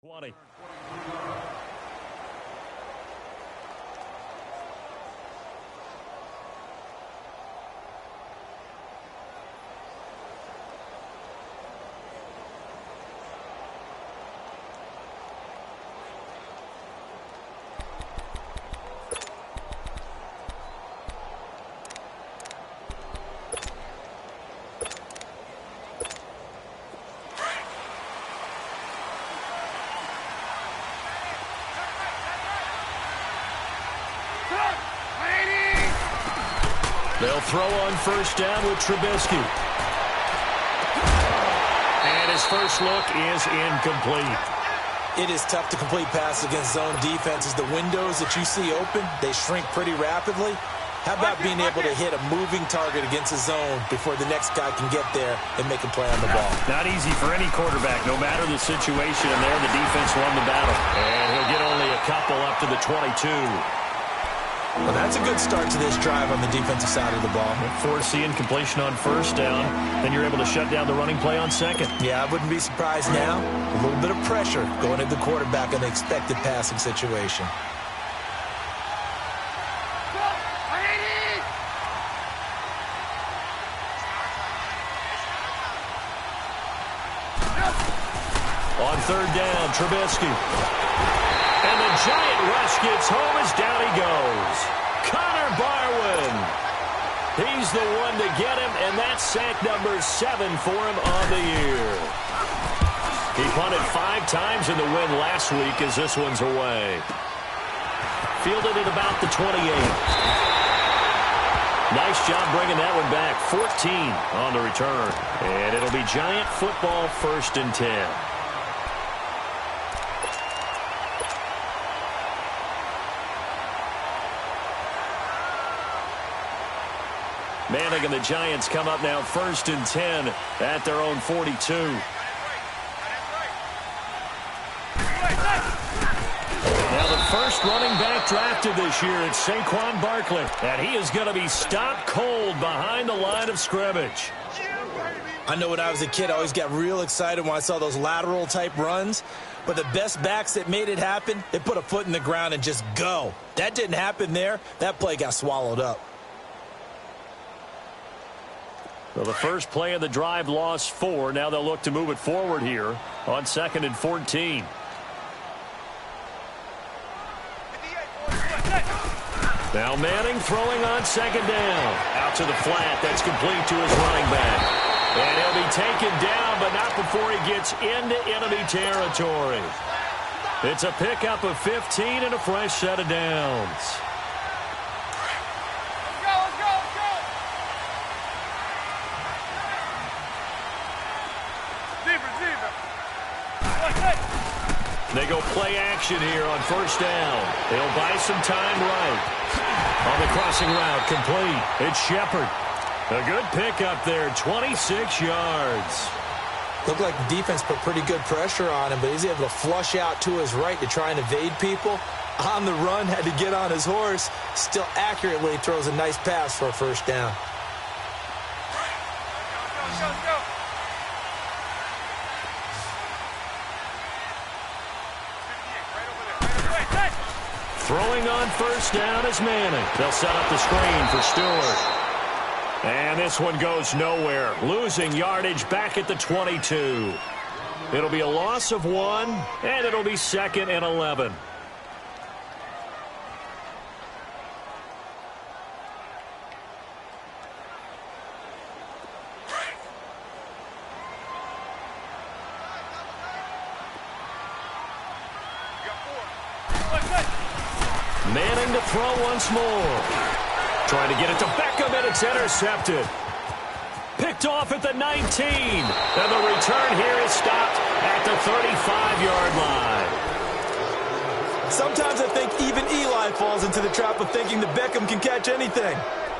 20. They'll throw on first down with Trubisky. And his first look is incomplete. It is tough to complete passes against zone defenses. The windows that you see open, they shrink pretty rapidly. How about being able to hit a moving target against a zone before the next guy can get there and make a play on the ball? Not easy for any quarterback, no matter the situation. And there, the defense won the battle. And he'll get only a couple up to the 22. Well, that's a good start to this drive on the defensive side of the ball. Forcing completion on first down. Then you're able to shut down the running play on second. Yeah, I wouldn't be surprised now. A little bit of pressure going at the quarterback in the expected passing situation. On third down, Trubisky. And the giant rush gets home as down he goes. Connor Barwin. He's the one to get him, and that's sack number 7 for him on the year. He punted 5 times in the win last week as this one's away. Fielded at about the 28. Nice job bringing that one back. 14 on the return. And it'll be Giant football, 1st and 10. Manning and the Giants come up now 1st and 10 at their own 42. Now the first running back drafted this year, it's Saquon Barkley. And he is going to be stopped cold behind the line of scrimmage. I know when I was a kid, I always got real excited when I saw those lateral-type runs. But the best backs that made it happen, they put a foot in the ground and just go. That didn't happen there. That play got swallowed up. Well, the first play of the drive lost 4. Now they'll look to move it forward here on 2nd and 14. Now Manning throwing on 2nd down. Out to the flat. That's complete to his running back. And he'll be taken down, but not before he gets into enemy territory. It's a pickup of 15 and a fresh set of downs. They go play action here on first down. They'll buy some time right. On the crossing route, complete. It's Shepard. A good pickup there, 26 yards. Looked like the defense put pretty good pressure on him, but he's able to flush out to his right to try and evade people. On the run, had to get on his horse. Still accurately throws a nice pass for a first down. Throwing on first down is Manning. They'll set up the screen for Stewart. And this one goes nowhere. Losing yardage back at the 22. It'll be a loss of 1, and it'll be 2nd and 11. Manning to throw once more. Trying to get it to Beckham, and it's intercepted. Picked off at the 19. And the return here is stopped at the 35-yard line. Sometimes I think even Eli falls into the trap of thinking that Beckham can catch anything.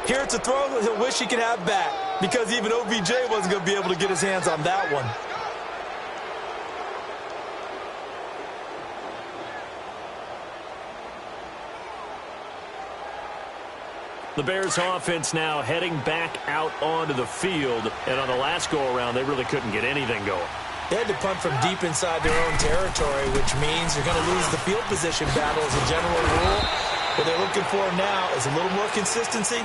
Here it's a throw he'll wish he could have back, because even OBJ wasn't going to be able to get his hands on that one. The Bears offense now heading back out onto the field. And on the last go-around, they really couldn't get anything going. They had to punt from deep inside their own territory, which means you're going to lose the field position battle as a general rule. What they're looking for now is a little more consistency,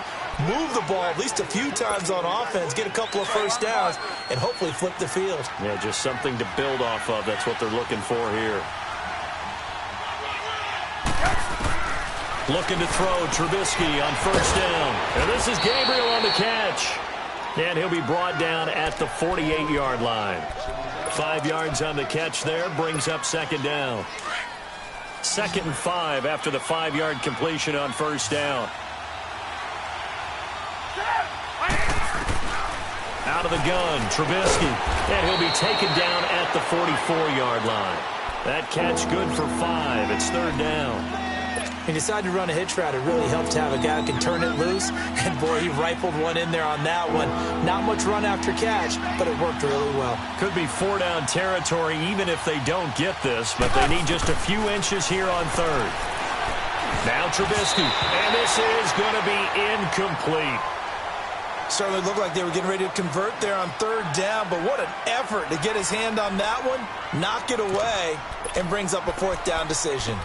move the ball at least a few times on offense, get a couple of first downs, and hopefully flip the field. Yeah, just something to build off of. That's what they're looking for here. Looking to throw, Trubisky on first down. And this is Gabriel on the catch. And he'll be brought down at the 48-yard line. 5 yards on the catch there, brings up second down. 2nd and 5 after the 5-yard completion on first down. Out of the gun, Trubisky. And he'll be taken down at the 44-yard line. That catch good for 5. It's 3rd down. He decided to run a hitch route. It really helped to have a guy who can turn it loose. And, boy, he rifled one in there on that one. Not much run after catch, but it worked really well. Could be 4-down territory even if they don't get this, but they need just a few inches here on 3rd. Now Trubisky, and this is going to be incomplete. Certainly looked like they were getting ready to convert there on 3rd down, but what an effort to get his hand on that one, knock it away, and brings up a 4th down decision.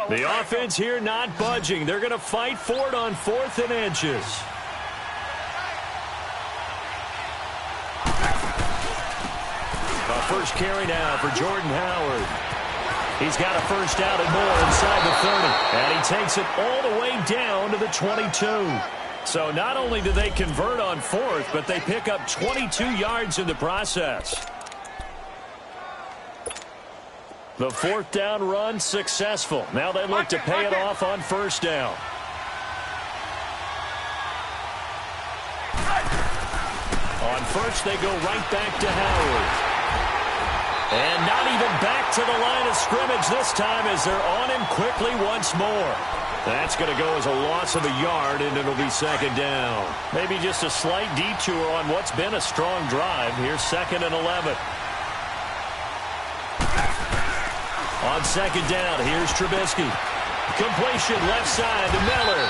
The offense here not budging. They're going to fight for it on 4th and inches. First carry now for Jordan Howard. He's got a first down and more inside the 30. And he takes it all the way down to the 22. So not only do they convert on 4th, but they pick up 22 yards in the process. The 4th down run successful. Now they look to pay it off on first down. On first, they go right back to Howard. And not even back to the line of scrimmage this time as they're on him quickly once more. That's going to go as a loss of a yard, and it'll be 2nd down. Maybe just a slight detour on what's been a strong drive. Here's 2nd and 11. On 2nd down, here's Trubisky. Completion left side to Miller.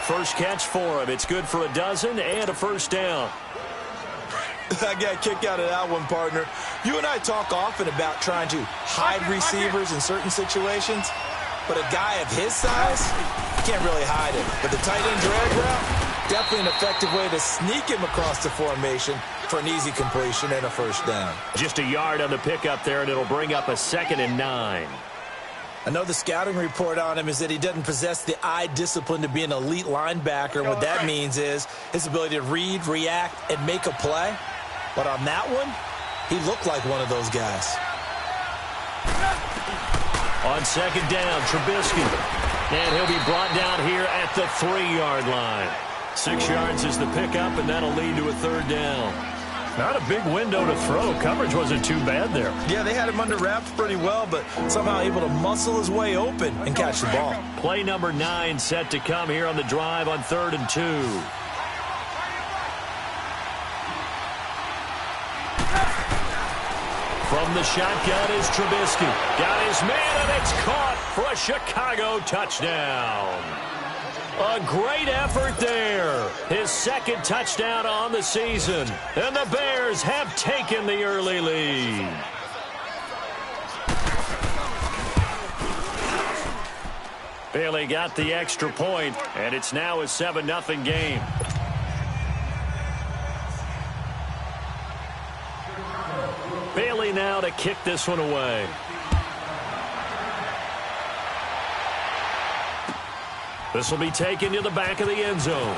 First catch for him. It's good for a dozen and a first down. I got a kick out of that one, partner. You and I talk often about trying to hide receivers in certain situations, but a guy of his size can't really hide it. But the tight end drag route, definitely an effective way to sneak him across the formation for an easy completion and a first down. Just a yard on the pickup there, and it'll bring up a 2nd and 9. I know the scouting report on him is that he doesn't possess the eye discipline to be an elite linebacker. And what that means is his ability to read, react, and make a play. But on that one, he looked like one of those guys. On 2nd down, Trubisky. And he'll be brought down here at the 3-yard line. 6 yards is the pickup, and that'll lead to a 3rd down. Not a big window to throw. Coverage wasn't too bad there. Yeah, they had him under wraps pretty well, but somehow able to muscle his way open and catch the ball. Play number 9 set to come here on the drive on 3rd and 2. From the shotgun is Trubisky. Got his man, and it's caught for a Chicago touchdown. A great effort there. His 2nd touchdown on the season. And the Bears have taken the early lead. Bailey got the extra point, and it's now a 7-0 game. Bailey now to kick this one away. This will be taken to the back of the end zone.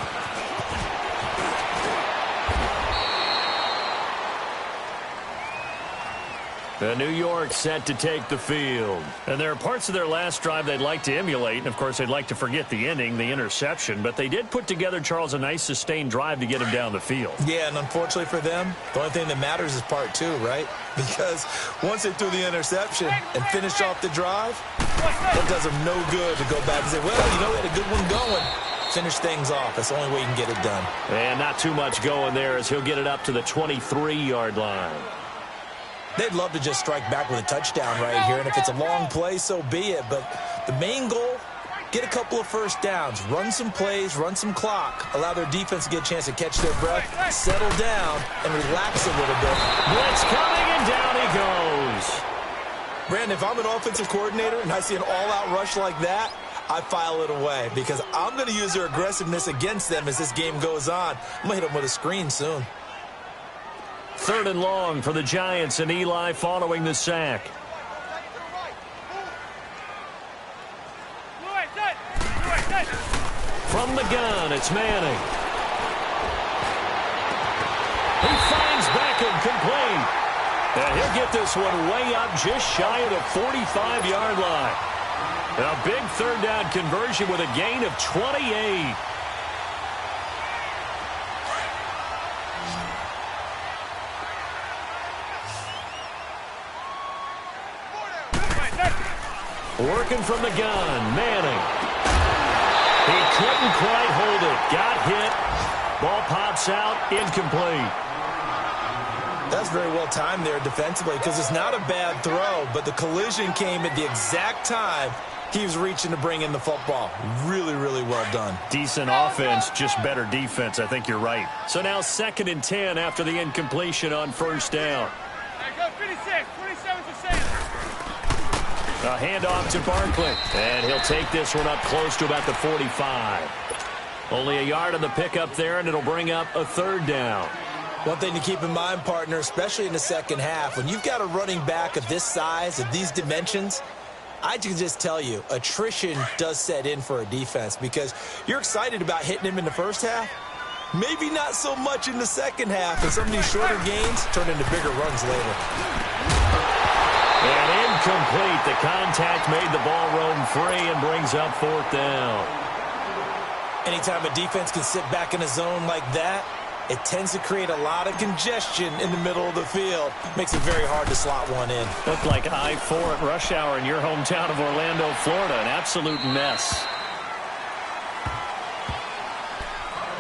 The New York set to take the field. And there are parts of their last drive they'd like to emulate. And, of course, they'd like to forget the ending, the interception. But they did put together, Charles, a nice sustained drive to get him down the field. Yeah, and unfortunately for them, the only thing that matters is part 2, right? Because once they threw the interception and finished off the drive, it does them no good to go back and say, well, you know, we had a good one going. Finish things off. That's the only way you can get it done. And not too much going there as he'll get it up to the 23-yard line. They'd love to just strike back with a touchdown right here, and if it's a long play, so be it. But the main goal get a couple of first downs, run some plays, run some clock, allow their defense to get a chance to catch their breath, settle down, and relax a little bit. Blitz coming, and down he goes. Brandon, if I'm an offensive coordinator and I see an all-out rush like that, I file it away because I'm going to use their aggressiveness against them as this game goes on. I'm going to hit them with a screen soon. 3rd and long for the Giants, and Eli following the sack. From the gun, it's Manning. He finds Beckham complete. And he'll get this one way up just shy of the 45-yard line. A big 3rd down conversion with a gain of 28. Working from the gun, Manning. He couldn't quite hold it. Got hit. Ball pops out, incomplete. That's very well timed there defensively because it's not a bad throw, but the collision came at the exact time he was reaching to bring in the football. Really, really well done. Decent offense, just better defense. I think you're right. So now 2nd and 10 after the incompletion on 1st down. Go 56, 27%. A handoff to Barkley, and he'll take this one up close to about the 45. Only a yard on the pickup there, and it'll bring up a 3rd down. One thing to keep in mind, partner, especially in the second half, when you've got a running back of this size, of these dimensions, I can just tell you, attrition does set in for a defense because you're excited about hitting him in the first half. Maybe not so much in the second half, and some of these shorter gains turn into bigger runs later. And incomplete. The contact made the ball roam free and brings up 4th down. Anytime a defense can sit back in a zone like that, it tends to create a lot of congestion in the middle of the field. Makes it very hard to slot one in. Looked like I-4 at rush hour in your hometown of Orlando, Florida. An absolute mess.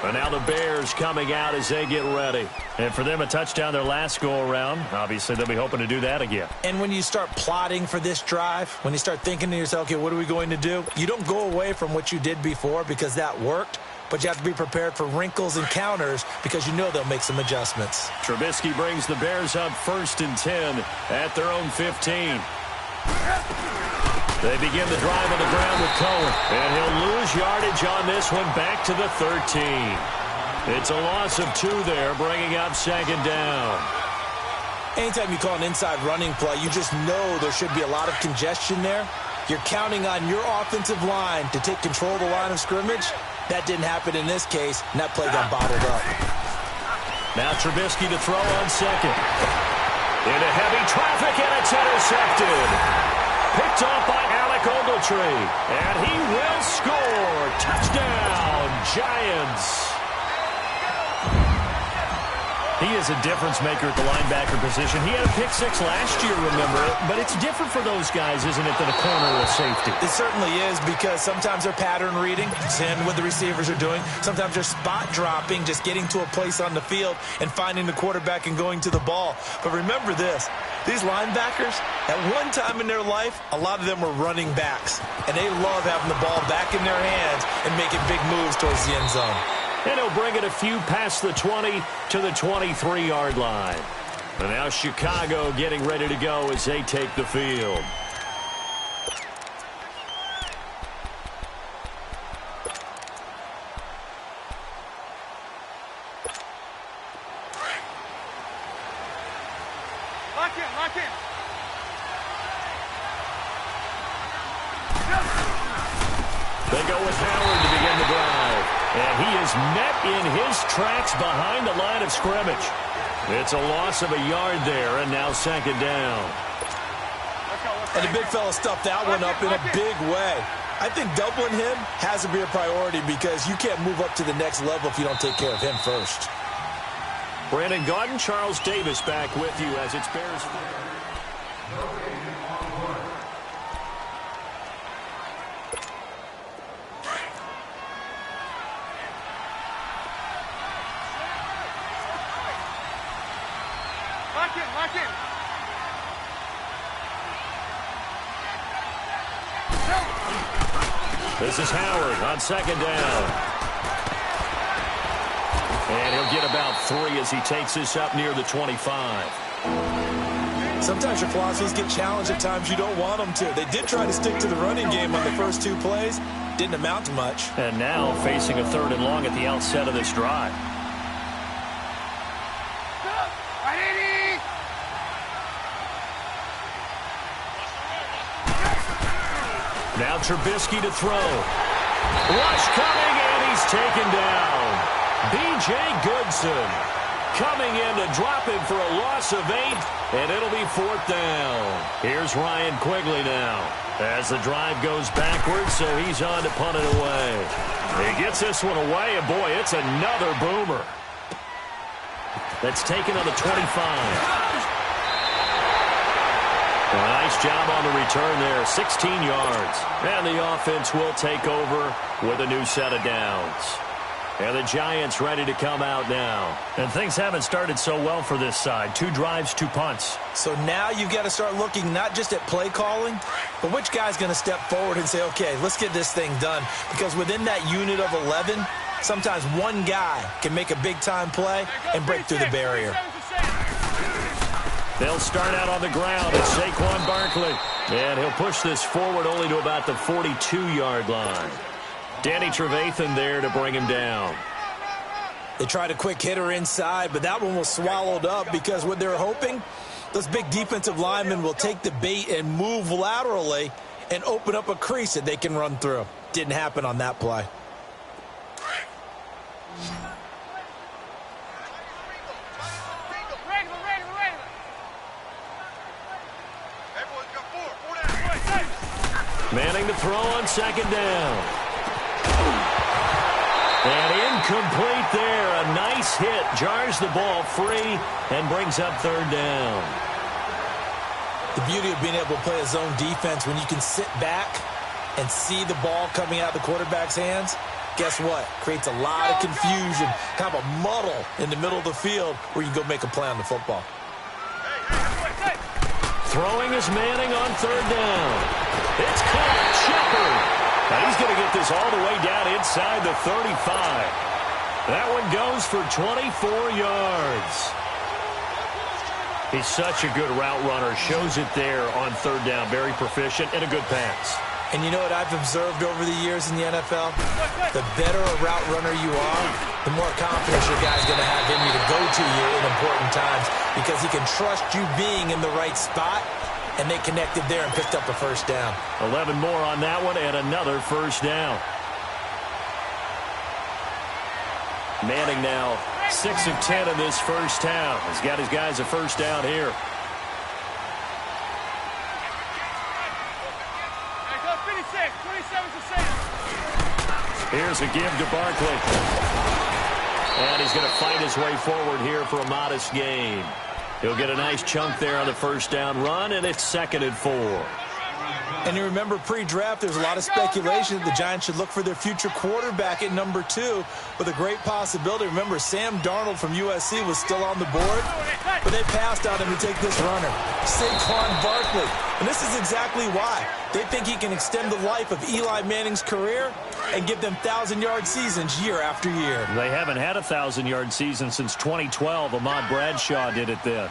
And now the Bears coming out as they get ready. And for them, a touchdown their last go-around. Obviously, they'll be hoping to do that again. And when you start plotting for this drive, when you start thinking to yourself, okay, what are we going to do? You don't go away from what you did before because that worked. But you have to be prepared for wrinkles and counters because you know they'll make some adjustments. Trubisky brings the Bears up 1st and 10 at their own 15. They begin the drive on the ground with Cohen. And he'll lose yardage on this one back to the 13. It's a loss of 2 there, bringing up 2nd down. Anytime you call an inside running play, you just know there should be a lot of congestion there. You're counting on your offensive line to take control of the line of scrimmage. That didn't happen in this case, and that play got bottled up. Now Trubisky to throw on 2nd. Into heavy traffic, and it's intercepted. Picked off by Alec Ogletree. And he will score. Touchdown, Giants. He is a difference maker at the linebacker position. He had a pick 6 last year, remember? But it's different for those guys, isn't it, than a corner or a safety? It certainly is because sometimes they're pattern reading, seeing what the receivers are doing. Sometimes they're spot dropping, just getting to a place on the field and finding the quarterback and going to the ball. But remember this, these linebackers, at one time in their life, a lot of them were running backs. And they love having the ball back in their hands and making big moves towards the end zone. And he'll bring it a few past the 20 to the 23-yard line. And now Chicago getting ready to go as they take the field. Lock in, lock in. They go with Howard to begin the drive. And he is met in his tracks behind the line of scrimmage. It's a loss of a yard there, and now 2nd down. And the big fella stuffed that one up in a big way. I think doubling him has to be a priority because you can't move up to the next level if you don't take care of him first. Brandon Gaudin, Charles Davis back with you as it's Bears. Lock in, lock in. This is Howard on second down. And he'll get about 3 as he takes this up near the 25. Sometimes your philosophies get challenged at times you don't want them to. They did try to stick to the running game on the first 2 plays. Didn't amount to much. And now facing a 3rd and long at the outset of this drive. Now Trubisky to throw. Rush coming, and he's taken down. B.J. Goodson coming in to drop him for a loss of 8, and it'll be 4th down. Here's Ryan Quigley now as the drive goes backwards, so he's on to punt it away. He gets this one away, and boy, it's another boomer. That's taken on the 25. A nice job on the return there, 16 yards. And the offense will take over with a new set of downs. And the Giants ready to come out now. And things haven't started so well for this side. 2 drives, 2 punts. So now you've got to start looking not just at play calling, but which guy's going to step forward and say, okay, let's get this thing done. Because within that unit of 11, sometimes one guy can make a big-time play and break through the barrier. They'll start out on the ground. It's Saquon Barkley. And he'll push this forward only to about the 42-yard line. Danny Trevathan there to bring him down. They tried a quick hitter inside, but that one was swallowed up because what they're hoping, those big defensive linemen will take the bait and move laterally and open up a crease that they can run through. Didn't happen on that play. Manning to throw on second down. And incomplete there. A nice hit. Jars the ball free and brings up 3rd down. The beauty of being able to play a zone defense when you can sit back and see the ball coming out of the quarterback's hands, guess what? Creates a lot of confusion, kind of a muddle in the middle of the field where you can go make a play on the football. Throwing is Manning on 3rd down. It's caught. Shepard. Now he's going to get this all the way down inside the 35. That one goes for 24 yards. He's such a good route runner. Shows it there on 3rd down. Very proficient and a good pass. And you know what I've observed over the years in the NFL? The better a route runner you are, the more confidence your guy's going to have in you to go to you in important times because he can trust you being in the right spot, and they connected there and picked up a 1st down. 11 more on that one and another 1st down. Manning now 6 of 10 in this first half. He's got his guys a 1st down here. Here's a give to Barkley. And he's going to fight his way forward here for a modest gain. He'll get a nice chunk there on the 1st down run, and it's 2nd and 4. And you remember pre-draft, there's a lot of speculation that the Giants should look for their future quarterback at number 2 with a great possibility. Remember, Sam Darnold from USC was still on the board, but they passed on him to take this runner, Saquon Barkley. And this is exactly why. They think he can extend the life of Eli Manning's career and give them 1,000-yard seasons year after year. They haven't had a 1,000-yard season since 2012. Ahmad Bradshaw did it then.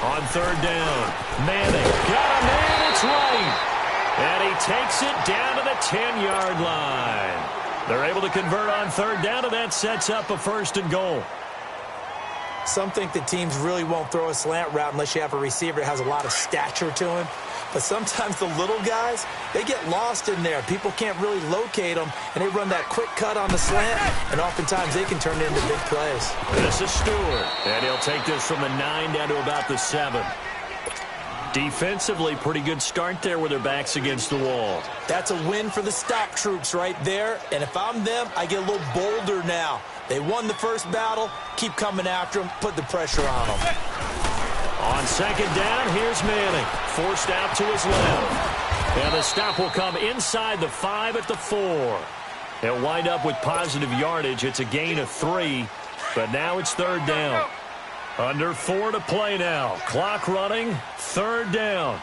On 3rd down, Manning got a man, it's right. And he takes it down to the 10-yard line. They're able to convert on 3rd down, and that sets up a 1st and goal. Some think that teams really won't throw a slant route unless you have a receiver that has a lot of stature to him. But sometimes the little guys, they get lost in there. People can't really locate them, and they run that quick cut on the slant, and oftentimes they can turn it into big plays. This is Stewart, and he'll take this from the 9 down to about the 7. Defensively, pretty good start there with their backs against the wall. That's a win for the stop troops right there, and if I'm them, I get a little bolder now. They won the first battle, keep coming after them, put the pressure on them. On 2nd down, here's Manning, forced out to his left. And the stop will come inside the 5 at the 4. He'll wind up with positive yardage. It's a gain of 3, but now it's 3rd down. Under 4 to play now. Clock running. Third down.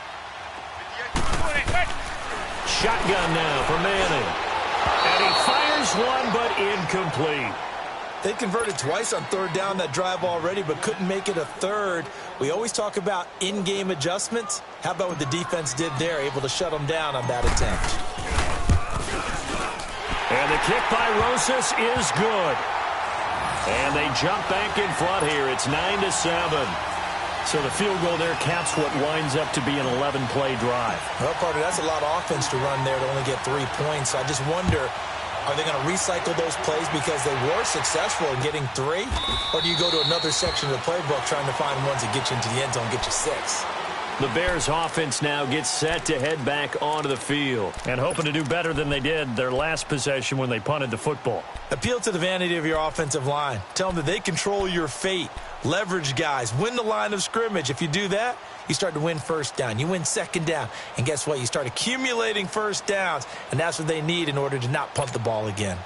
Shotgun now for Manning. And he fires one, but incomplete. They converted twice on third down that drive already, but couldn't make it a third. We always talk about in-game adjustments. How about what the defense did there, able to shut them down on that attempt. And the kick by Rosas is good. And they jump back in front here. It's 9-7. So the field goal there caps what winds up to be an 11-play drive. Well, Carter, that's a lot of offense to run there to only get 3 points. I just wonder, are they going to recycle those plays because they were successful in getting 3? Or do you go to another section of the playbook trying to find ones that get you into the end zone, get you 6? The Bears offense now gets set to head back onto the field and hoping to do better than they did their last possession when they punted the football. Appeal to the vanity of your offensive line. Tell them that they control your fate. Leverage guys. Win the line of scrimmage. If you do that, you start to win first down. You win second down. And guess what? You start accumulating first downs. And that's what they need in order to not punt the ball again.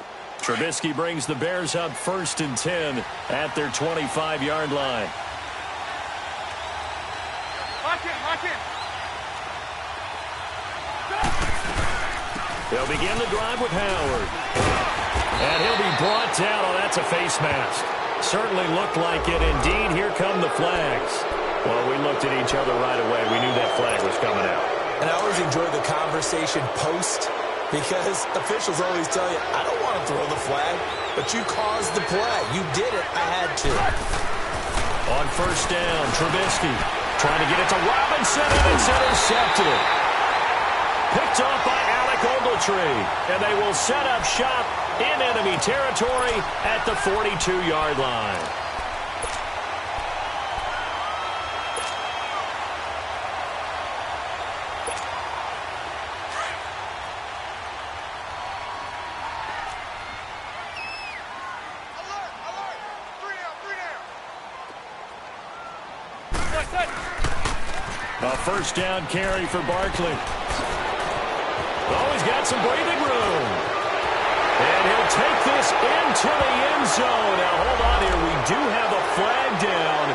Trubisky brings the Bears up 1st and 10 at their 25-yard line. Lock in. They'll begin the drive with Howard. And he'll be brought down. Oh, that's a face mask. Certainly looked like it. Indeed, here come the flags. Well, we looked at each other right away. We knew that flag was coming out. And I always enjoy the conversation post because officials always tell you, I don't want to throw the flag, but you caused the play. You did it. I had to. On 1st down, Trubisky trying to get it to Robinson, and it's intercepted. Picked off by Alec Ogletree, and they will set up shop in enemy territory at the 42-yard line. A 1st down carry for Barkley. Oh, he's got some breathing room. And he'll take this into the end zone. Now, hold on here. We do have a flag down.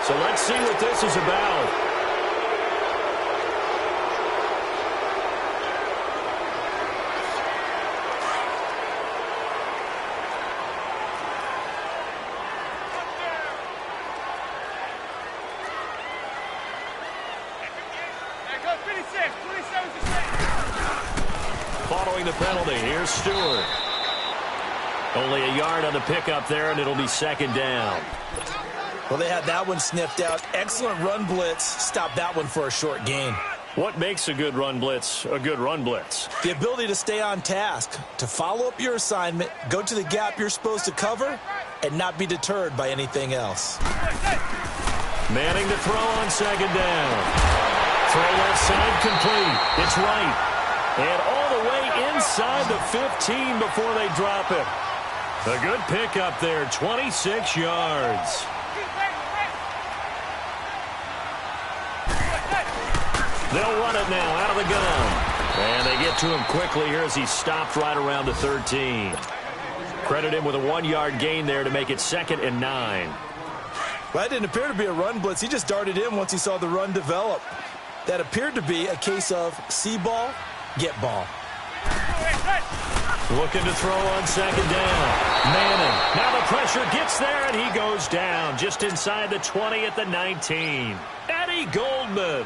So let's see what this is about. Following the penalty, here's Stewart. Only a yard on the pickup there, and it'll be 2nd down. Well, they had that one sniffed out. Excellent run blitz. Stop that one for a short gain. What makes a good run blitz a good run blitz? The ability to stay on task, to follow up your assignment, go to the gap you're supposed to cover, and not be deterred by anything else. Manning to throw on 2nd down. Throw left side complete. It's right. And all the way inside the 15 before they drop it. A good pickup there, 26 yards. They'll run it now out of the gun. And they get to him quickly here as he stopped right around the 13. Credit him with a 1-yard gain there to make it 2nd and 9. Well, that didn't appear to be a run blitz. He just darted in once he saw the run develop. That appeared to be a case of see ball, get ball. Looking to throw on 2nd down. Manning. Now the pressure gets there, and he goes down just inside the 20 at the 19. Eddie Goldman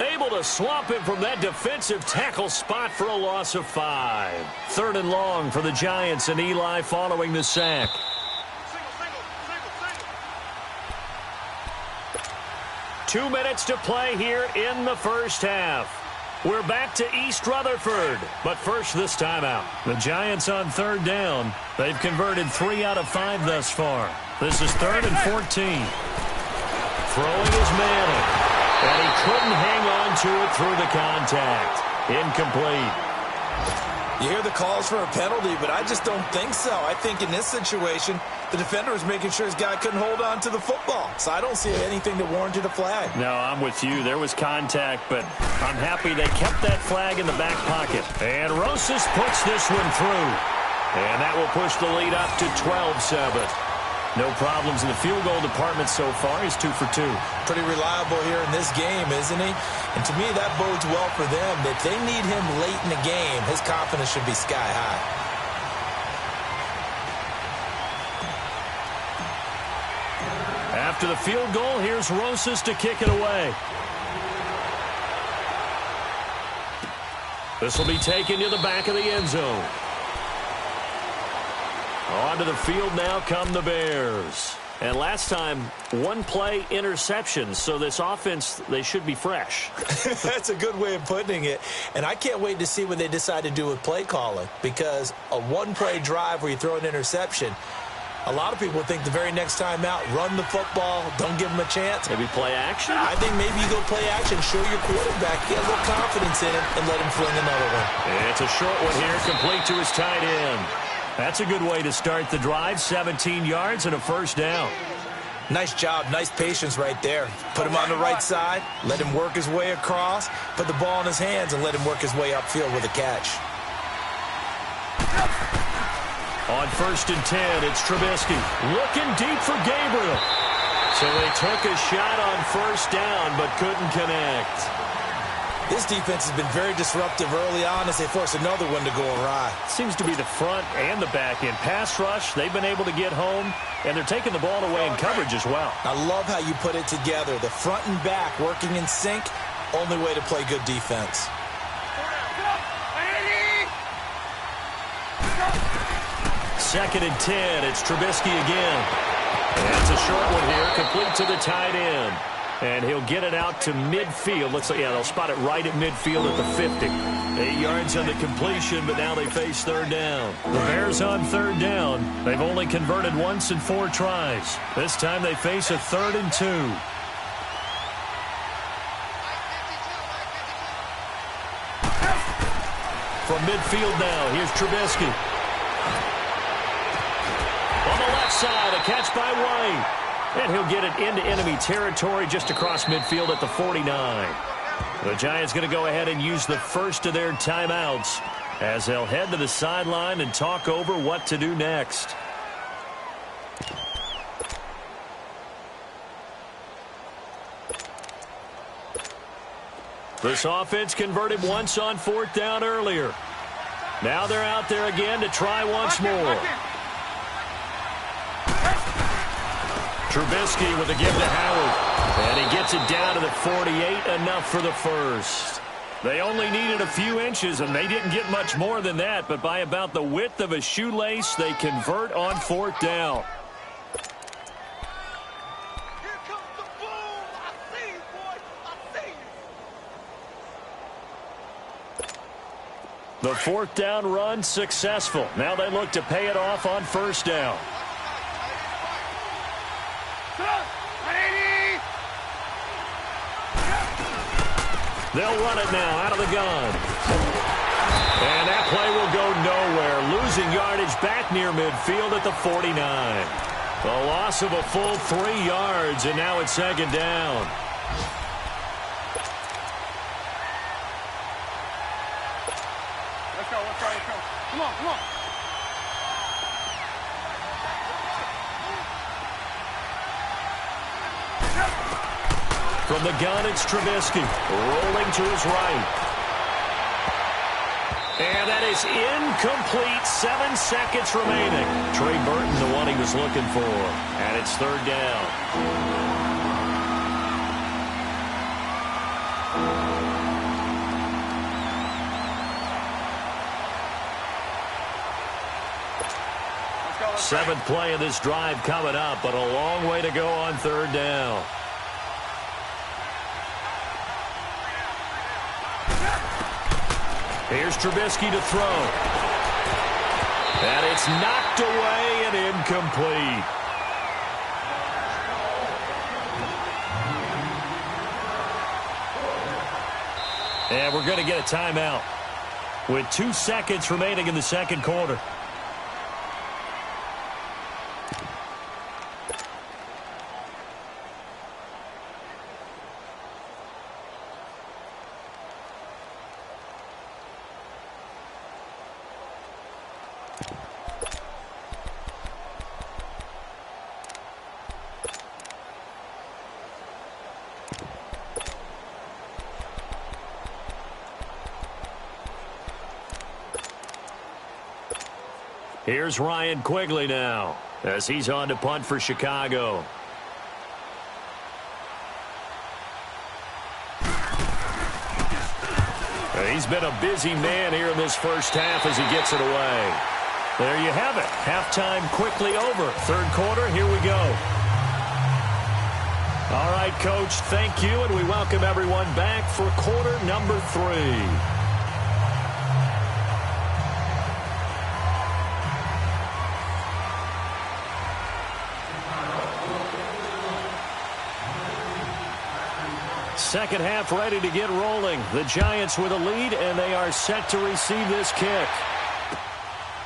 able to swamp him from that defensive tackle spot for a loss of 5. 3rd and long for the Giants, and Eli following the sack. 2 minutes to play here in the 1st half. We're back to East Rutherford, but first this timeout. The Giants on 3rd down. They've converted 3 out of 5 thus far. This is 3rd and 14. Throwing is Manning, and he couldn't hang on to it through the contact. Incomplete. You hear the calls for a penalty, but I just don't think so. I think in this situation, the defender was making sure his guy couldn't hold on to the football. So I don't see anything that warranted a flag. No, I'm with you. There was contact, but I'm happy they kept that flag in the back pocket. And Rosas puts this one through. And that will push the lead up to 12-7. No problems in the field goal department so far. He's 2 for 2. Pretty reliable here in this game, isn't he? And to me, that bodes well for them. If they need him late in the game, his confidence should be sky high. After the field goal, here's Rosas to kick it away. This will be taken to the back of the end zone. Onto the field now come the Bears. And last time, one play interception, so this offense, they should be fresh. That's a good way of putting it. And I can't wait to see what they decide to do with play calling, because a one-play drive where you throw an interception, a lot of people think the very next time out, run the football, don't give them a chance. Maybe play action? I think maybe you go play action, show your quarterback, get a little confidence in him, and let him fling another one. It's a short one here, complete to his tight end. That's a good way to start the drive, 17 yards and a first down. Nice job, nice patience right there. Put him on the right side, let him work his way across, put the ball in his hands, and let him work his way upfield with a catch. On 1st and 10, it's Trubisky. Looking deep for Gabriel. So they took a shot on first down, but couldn't connect. This defense has been very disruptive early on as they force another one to go awry. Seems to be the front and the back end. Pass rush, they've been able to get home, and they're taking the ball away in coverage as well. I love how you put it together. The front and back working in sync, only way to play good defense. Second and 10, it's Trubisky again. That's a short one here, complete to the tight end. And he'll get it out to midfield. Looks like, yeah, they'll spot it right at midfield at the 50. 8 yards on the completion, but now they face third down. The Bears on third down. They've only converted once in 4 tries. This time they face a 3rd and 2. From midfield now, here's Trubisky. On the left side, a catch by White. And he'll get it into enemy territory just across midfield at the 49. The Giants going to go ahead and use the first of their timeouts as they'll head to the sideline and talk over what to do next. This offense converted once on 4th down earlier. Now they're out there again to try once more. Trubisky with a give to Howard. And he gets it down to the 48, enough for the first. They only needed a few inches, and they didn't get much more than that. But by about the width of a shoelace, they convert on 4th down. Here comes the boom. I see you, boy. I see you. The 4th down run successful. Now they look to pay it off on 1st down. They'll run it now out of the gun. And that play will go nowhere. Losing yardage back near midfield at the 49. The loss of a full 3 yards, and now it's 2nd down. Let's go, let's go, let's go. Come on, come on. From the gun, it's Trubisky, rolling to his right. And that is incomplete. 7 seconds remaining. Trey Burton, the one he was looking for. And it's 3rd down. Seventh play of this drive coming up, but a long way to go on 3rd down. Here's Trubisky to throw. And it's knocked away and incomplete. And we're going to get a timeout with 2 seconds remaining in the 2nd quarter. Here's Ryan Quigley now as he's on to punt for Chicago. He's been a busy man here in this first half as he gets it away. There you have it. Halftime quickly over. Third quarter, here we go. All right, Coach, thank you, and we welcome everyone back for quarter number 3. Second half ready to get rolling. The Giants with a lead, and they are set to receive this kick.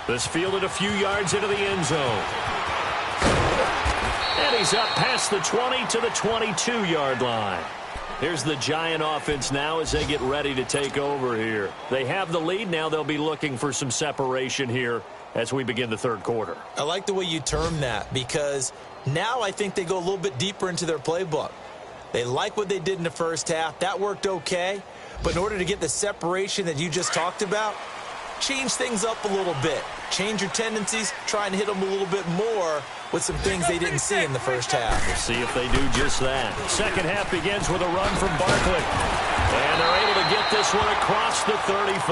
This fielded a few yards into the end zone. And he's up past the 20 to the 22-yard line. Here's the Giant offense now as they get ready to take over here. They have the lead. Now they'll be looking for some separation here as we begin the third quarter. I like the way you term that because now I think they go a little bit deeper into their playbook. They like what they did in the first half. That worked okay. But in order to get the separation that you just talked about, change things up a little bit. Change your tendencies. Try and hit them a little bit more with some things they didn't see in the first half. We'll see if they do just that. Second half begins with a run from Barkley. And they're able to get this one across the 35.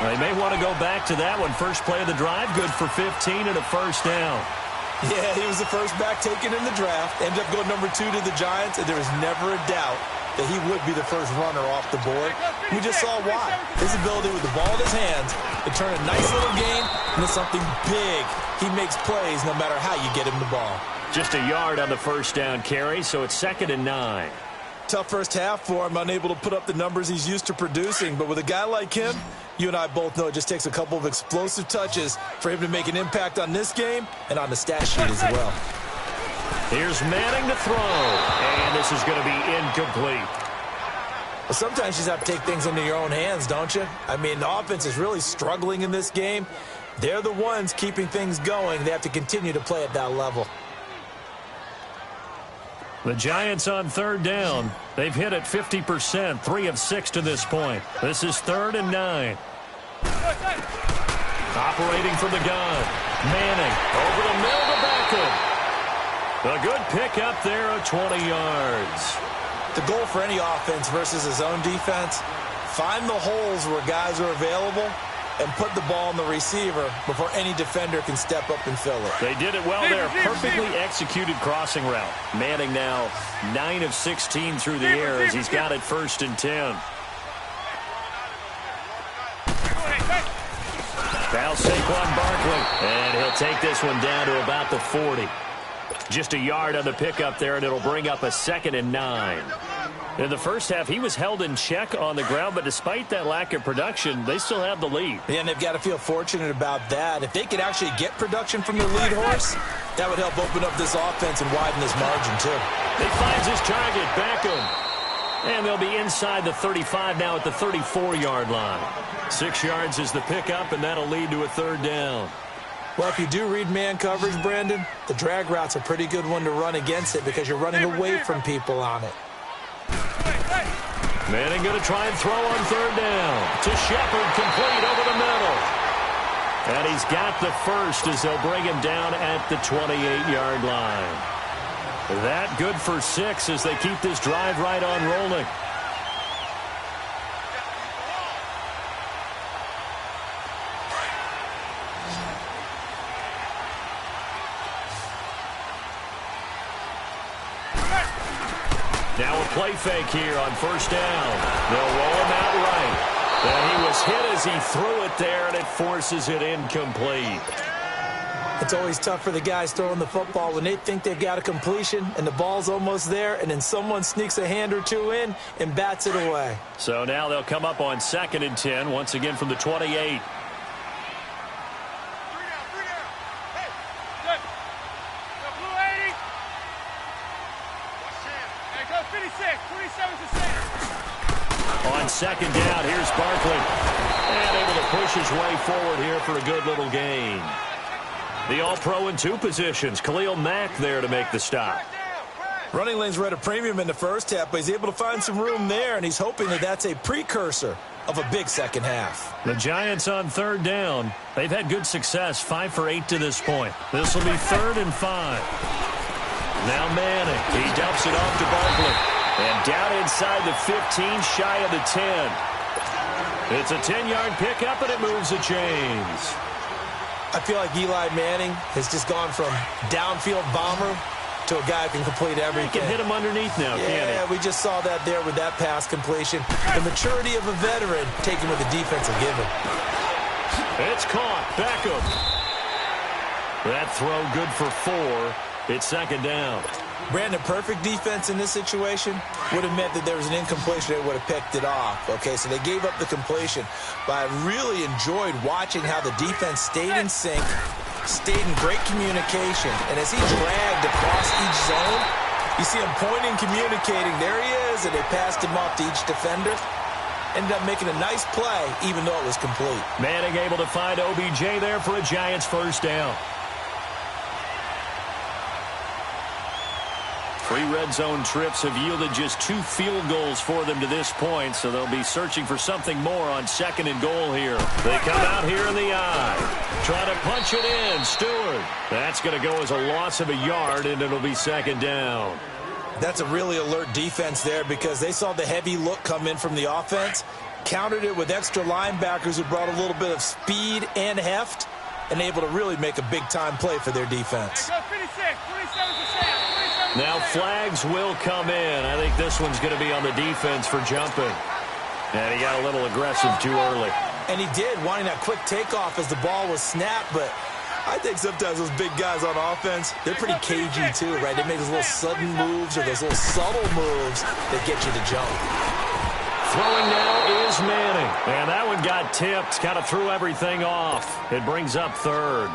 They may want to go back to that one. First play of the drive, good for 15 and a first down. Yeah, he was the first back taken in the draft. Ended up going number 2 to the Giants, and there was never a doubt that he would be the first runner off the board. We just saw why. His ability with the ball in his hands to turn a nice little game into something big. He makes plays no matter how you get him the ball. Just a yard on the first down carry, so it's 2nd and 9. Tough first half for him, unable to put up the numbers he's used to producing. But with a guy like him, you and I both know it just takes a couple of explosive touches for him to make an impact on this game and on the stat sheet as well. Here's Manning to throw, and this is going to be incomplete. Well, sometimes you just have to take things into your own hands, don't you? I mean, the offense is really struggling in this game. They're the ones keeping things going. They have to continue to play at that level. The Giants on third down. They've hit it 50%, 3 of 6 to this point. This is 3rd and 9. Operating from the gun. Manning over the middle to Beckham. A good pick up there of 20 yards. The goal for any offense versus his own defense, find the holes where guys are available and put the ball on the receiver before any defender can step up and fill it. They did it well there. Perfectly executed crossing route. Manning now 9 of 16 through the air as he's got it 1st and 10. Now Saquon Barkley. And he'll take this one down to about the 40. Just a yard on the pickup there, and it'll bring up a 2nd and 9. In the first half, he was held in check on the ground, but despite that lack of production, they still have the lead. Yeah, and they've got to feel fortunate about that. If they could actually get production from their lead horse, that would help open up this offense and widen this margin, too. He finds his target, Beckham. And they'll be inside the 35 now at the 34-yard line. 6 yards is the pickup, and that'll lead to a 3rd down. Well, if you do read man coverage, Brandon, the drag route's a pretty good one to run against it because you're running away from people on it. Manning going to try and throw on 3rd down. To Shepard, complete over the middle. And he's got the first as they'll bring him down at the 28-yard line. That good for 6 as they keep this drive right on rolling. Now a play fake here on 1st down. They'll roll him out right. And he was hit as he threw it there, and it forces it incomplete. It's always tough for the guys throwing the football when they think they've got a completion and the ball's almost there, and then someone sneaks a hand or two in and bats it away. So now they'll come up on 2nd and 10, once again from the 28. On 2nd down, here's Barkley. And able to push his way forward here for a good little gain. The All-Pro in 2 positions. Khalil Mack there to make the stop. Running lanes were at a premium in the first half, but he's able to find some room there, and he's hoping that that's a precursor of a big second half. The Giants on third down. They've had good success, 5 for 8 to this point. This will be 3rd and 5. Now Manning. He dumps it off to Barkley. And down inside the 15, shy of the 10. It's a 10-yard pickup, and it moves the chains. I feel like Eli Manning has just gone from downfield bomber to a guy who can complete everything. He can hit him underneath now, can't he? Yeah, we just saw that there with that pass completion. The maturity of a veteran taken with a defensive given. It's caught. Beckham. That throw good for 4. It's 2nd down. Brandon, perfect defense in this situation would have meant that there was an incompletion. They would have picked it off. Okay, so they gave up the completion. But I really enjoyed watching how the defense stayed in sync, stayed in great communication. And as he dragged across each zone, you see him pointing, communicating. There he is, and they passed him off to each defender. Ended up making a nice play, even though it was complete. Manning able to find OBJ there for a Giants 1st down. 3 red zone trips have yielded just 2 field goals for them to this point, so they'll be searching for something more on 2nd and goal here. They come out here in the eye. Try to punch it in. Stewart. That's going to go as a loss of a yard, and it'll be 2nd down. That's a really alert defense there because they saw the heavy look come in from the offense, countered it with extra linebackers who brought a little bit of speed and heft, and able to really make a big-time play for their defense. Now flags will come in. I think this one's going to be on the defense for jumping. And he got a little aggressive too early. And he did, wanting that quick takeoff as the ball was snapped, but I think sometimes those big guys on offense, they're pretty cagey too, right? They make those little sudden moves or those little subtle moves that get you to jump. Throwing now is Manning. And that one got tipped, kind of threw everything off. It brings up 3rd.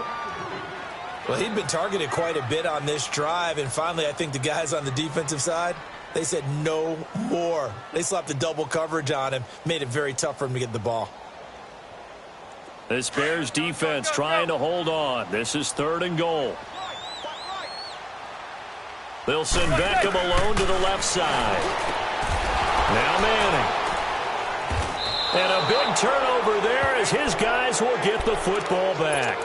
Well, he'd been targeted quite a bit on this drive, and finally I think the guys on the defensive side, they said no more. They slapped the double coverage on him, made it very tough for him to get the ball. This Bears defense trying to hold on. This is 3rd and goal. They'll send Beckham alone to the left side. Now Manning. And a big turnover there as his guys will get the football back.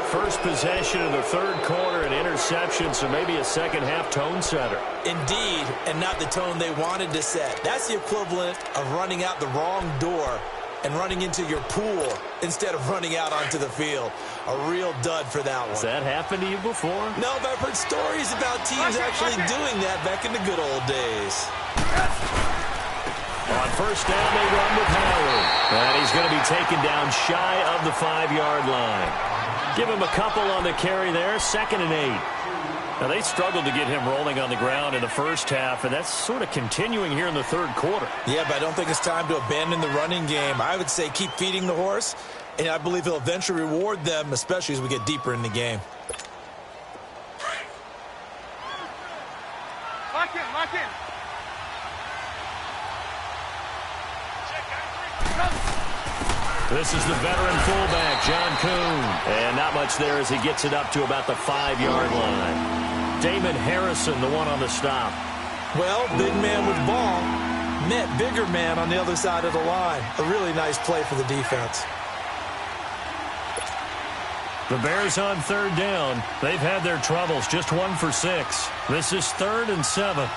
First possession of the 3rd quarter, an interception, so maybe a second-half tone setter. Indeed, and not the tone they wanted to set. That's the equivalent of running out the wrong door and running into your pool instead of running out onto the field. A real dud for that one. Has that happened to you before? No, but I've heard stories about teams actually doing that back in the good old days. On 1st down, they run with Howard. And he's going to be taken down shy of the 5-yard line. Give him a couple on the carry there, 2nd and 8. Now, they struggled to get him rolling on the ground in the first half, and that's sort of continuing here in the 3rd quarter. Yeah, but I don't think it's time to abandon the running game. I would say keep feeding the horse, and I believe he'll eventually reward them, especially as we get deeper in the game. Lock in. This is the veteran fullback, John Kuhn. And not much there as he gets it up to about the 5-yard line. Damon Harrison, the one on the stop. Well, big man with ball met bigger man on the other side of the line. A really nice play for the defense. The Bears on 3rd down. They've had their troubles, just 1 for 6. This is 3rd and 7.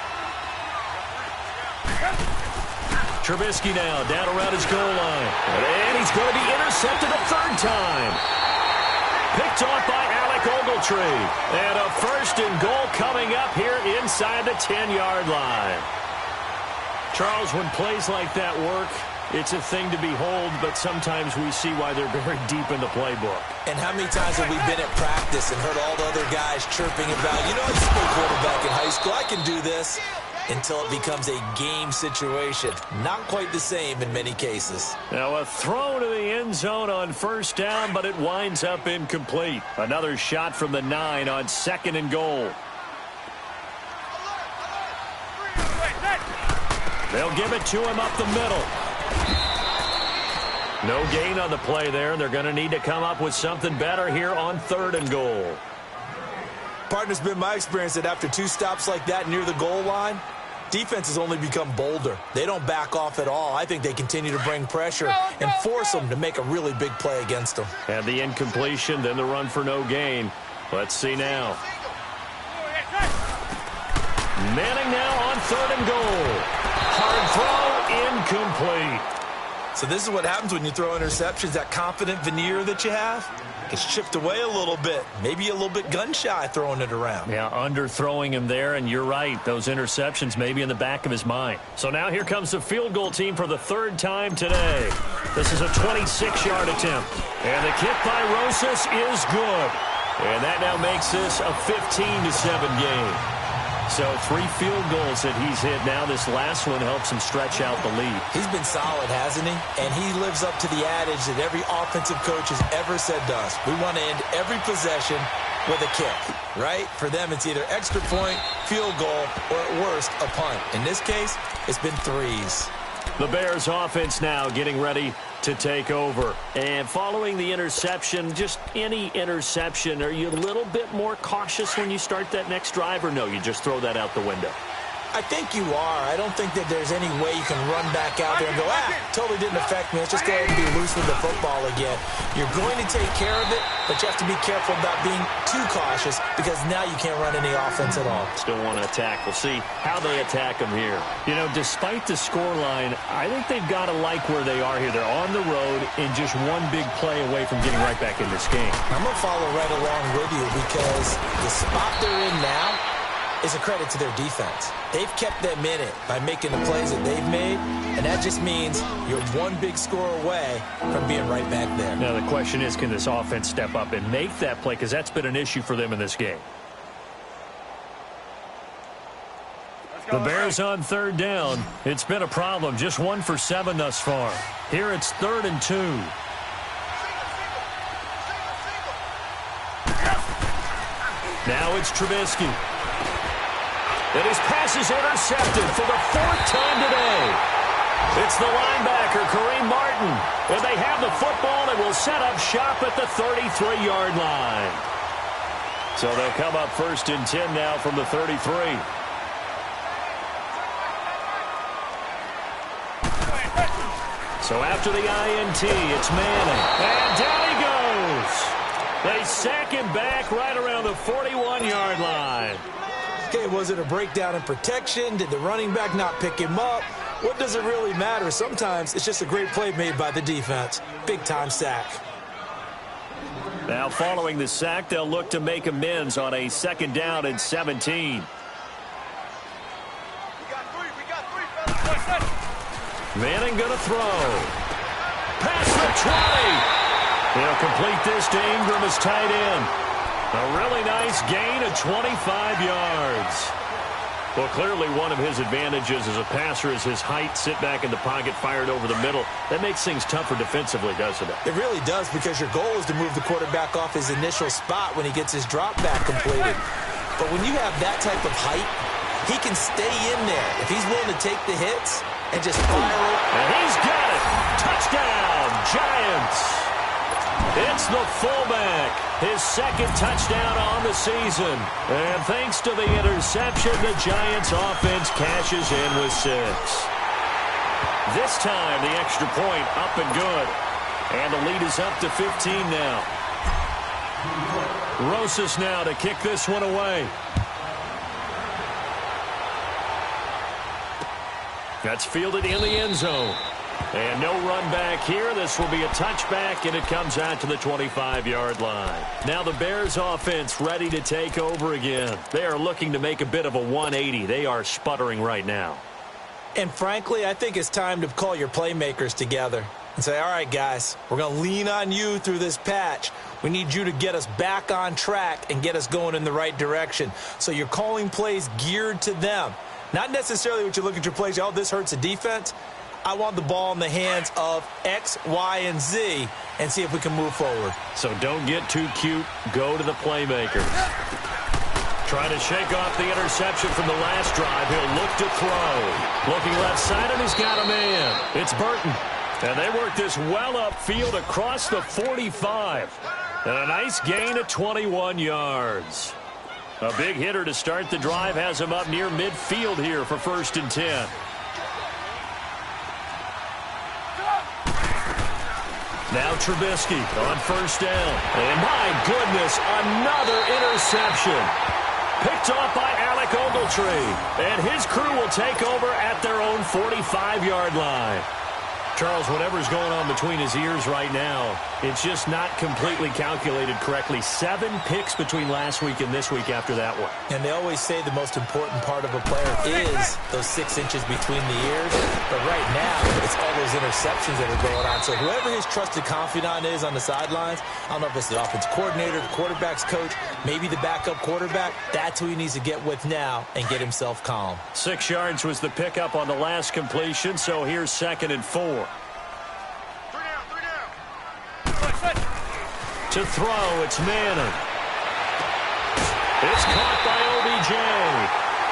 Trubisky now down around his goal line. And he's going to be intercepted a 3rd time. Picked off by Alec Ogletree. And a 1st and goal coming up here inside the 10-yard line. Charles, when plays like that work, it's a thing to behold, but sometimes we see why they're very deep in the playbook. And how many times have we been at practice and heard all the other guys chirping about, you know, I used to play quarterback in high school, I can do this, until it becomes a game situation. Not quite the same in many cases. Now a throw to the end zone on 1st down, but it winds up incomplete. Another shot from the 9 on 2nd and goal. They'll give it to him up the middle. No gain on the play there. They're going to need to come up with something better here on 3rd and goal. Partner's been my experience that after 2 stops like that near the goal line, Defense has only become bolder. They don't back off at all. I think they continue to bring pressure and force them to make a really big play against them. And the incompletion, then the run for no gain. Let's see now. Manning now on 3rd and goal. Hard throw, incomplete. So this is what happens when you throw interceptions. That confident veneer that you have gets chipped away a little bit. Maybe a little bit gun-shy throwing it around. Yeah, underthrowing him there, and you're right. Those interceptions may be in the back of his mind. So now here comes the field goal team for the 3rd time today. This is a 26-yard attempt. And the kick by Rosas is good. And that now makes this a 15-7 game. So 3 field goals that he's hit now. This last one helps him stretch out the lead. He's been solid, hasn't he? And he lives up to the adage that every offensive coach has ever said to us. We want to end every possession with a kick, right? For them, it's either extra point, field goal, or at worst, a punt. In this case, it's been 3s. The Bears offense now getting ready to take over. And following the interception, just any interception, are you a little bit more cautious when you start that next drive, or no, you just throw that out the window? I think you are. I don't think that there's any way you can run back out there and go, totally didn't affect me. Let's just go ahead and be loose with the football again. You're going to take care of it, but you have to be careful about being too cautious because now you can't run any offense at all. Still want to attack. We'll see how they attack them here. You know, despite the scoreline, I think they've got to like where they are here. They're on the road and just one big play away from getting right back in this game. I'm going to follow right along with you because the spot they're in now is a credit to their defense. They've kept them in it by making the plays that they've made, and that just means you're one big score away from being right back there. Now the question is, can this offense step up and make that play? Because that's been an issue for them in this game. The Bears on 3rd down. It's been a problem. Just 1 for 7 thus far. Here it's 3rd and 2. Now it's Trubisky. And his pass is intercepted for the 4th time today. It's the linebacker, Kareem Martin. And they have the football and will set up shop at the 33-yard line. So they'll come up 1st and 10 now from the 33. So after the INT, it's Manning. And down he goes. They sack him back right around the 41-yard line. Okay, was it a breakdown in protection? Did the running back not pick him up? What does it really matter? Sometimes it's just a great play made by the defense. Big-time sack. Now following the sack, they'll look to make amends on a 2nd down and 17. We got three. Manning going to throw. Pass the 20. He'll complete this to Ingram as tight end. A really nice gain of 25 yards. Well, clearly one of his advantages as a passer is his height. Sit back in the pocket, fired over the middle. That makes things tougher defensively, doesn't it? It really does, because your goal is to move the quarterback off his initial spot when he gets his drop back completed. But when you have that type of height, he can stay in there if he's willing to take the hits and just fire it. And he's got it. Touchdown, Giants. It's the fullback, his 2nd touchdown on the season. And thanks to the interception, the Giants offense cashes in with 6. This time, the extra point up and good. And the lead is up to 15 now. Rosas now to kick this one away. That's fielded in the end zone. And no run back here. This will be a touchback, and it comes out to the 25-yard line. Now the Bears offense ready to take over again. They are looking to make a bit of a 180. They are sputtering right now. And frankly, I think it's time to call your playmakers together and say, all right, guys, we're going to lean on you through this patch. We need you to get us back on track and get us going in the right direction. So you're calling plays geared to them. Not necessarily what you look at your plays, oh, this hurts the defense. I want the ball in the hands of X, Y, and Z and see if we can move forward. So don't get too cute. Go to the playmakers. Trying to shake off the interception from the last drive. He'll look to throw. Looking left side, and he's got a man. It's Burton. And they work this well upfield across the 45. And a nice gain of 21 yards. A big hitter to start the drive has him up near midfield here for 1st and 10. Now Trubisky on 1st down. And my goodness, another interception. Picked off by Alec Ogletree. And his crew will take over at their own 45-yard line. Charles, whatever's going on between his ears right now, it's just not completely calculated correctly. 7 picks between last week and this week after that one. And they always say the most important part of a player is those 6 inches between the ears. But right now, it's all those interceptions that are going on. So whoever his trusted confidant is on the sidelines, I don't know if it's the offense coordinator, the quarterback's coach, maybe the backup quarterback, that's who he needs to get with now and get himself calm. 6 yards was the pickup on the last completion, so here's 2nd and 4. To throw, it's Manning. It's caught by OBJ.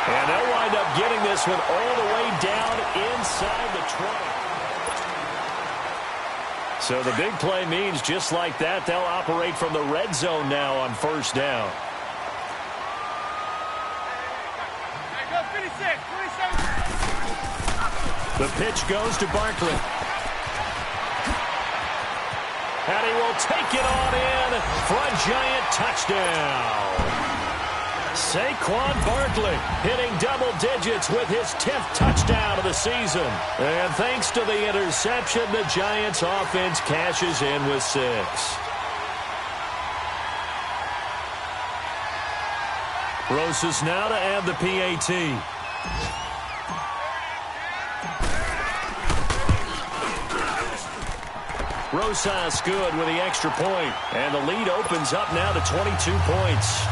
And they'll wind up getting this one all the way down inside the 20. So the big play means just like that, they'll operate from the red zone now on 1st down. The pitch goes to Barkley. And he will take it on in for a giant touchdown. Saquon Barkley hitting double digits with his 10th touchdown of the season. And thanks to the interception, the Giants offense cashes in with 6. Rosas now to add the PAT. Rosas good with the extra point. And the lead opens up now to 22 points.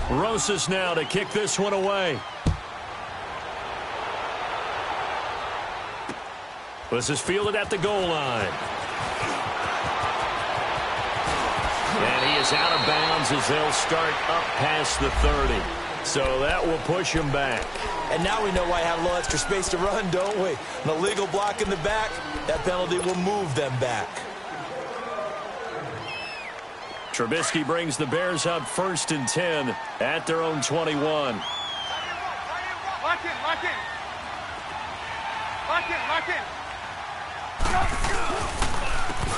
Rosas now to kick this one away. This is fielded at the goal line. And he is out of bounds as they'll start up past the 30. So that will push him back. And now we know why I have a little extra space to run, don't we? An illegal block in the back, that penalty will move them back. Trubisky brings the Bears up 1st and 10 at their own 21. Lock in, lock in. Lock in, lock in.